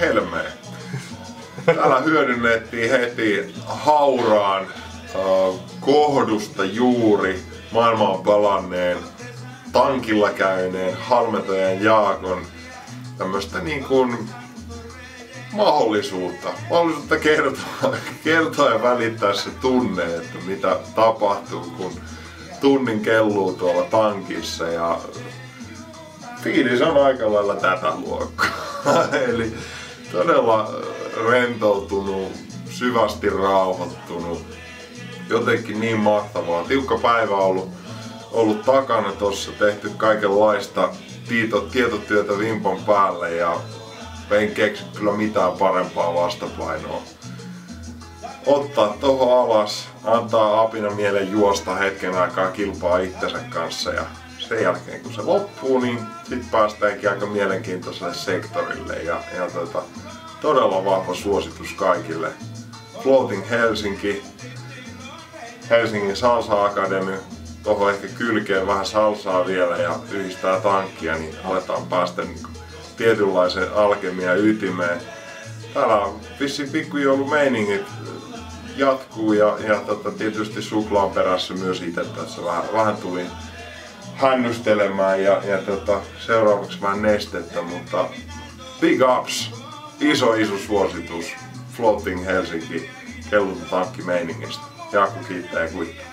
helmeen. Täällä hyödynnettiin heti hauraan kohdusta juuri maailmaan palanneen, tankilla käyneen Halmetojan Jaakon tämmöstä niin kuin mahdollisuutta kertoa ja välittää se tunne, että mitä tapahtuu, kun tunnin kelluu tuolla tankissa, ja fiilis on aika lailla tätä luokkaa. Eli todella rentoutunut, syvästi rauhoittunut, jotenkin niin mahtavaa. Tiukka päivä ollut takana tossa, tehty kaikenlaista tietotyötä vimpan päälle ja en keksi kyllä mitään parempaa vastapainoa. Ottaa toho alas, antaa apina mielen juosta hetken aikaa kilpaa itsensä kanssa, ja sen jälkeen kun se loppuu, niin sit päästäänkin aika mielenkiintoiselle sektorille, ja todella vahva suositus kaikille. Floating Helsinki, Helsingin Salsa Academy, tohon ehkä kylkeen vähän salsaa vielä ja yhdistää tankkia, niin aletaan päästä tietynlaisen alkemian ytimeen. Täällä vissiin pikkujoulumeiningit jatkuu, ja tietysti suklaan perässä myös itse tässä vähän tuli hännystelemään ja seuraavaksi vähän nestettä, mutta big ups! Iso suositus Floating Helsinki kelluta tankkimeiningistä. Jaakko kiittää ja kuittaa.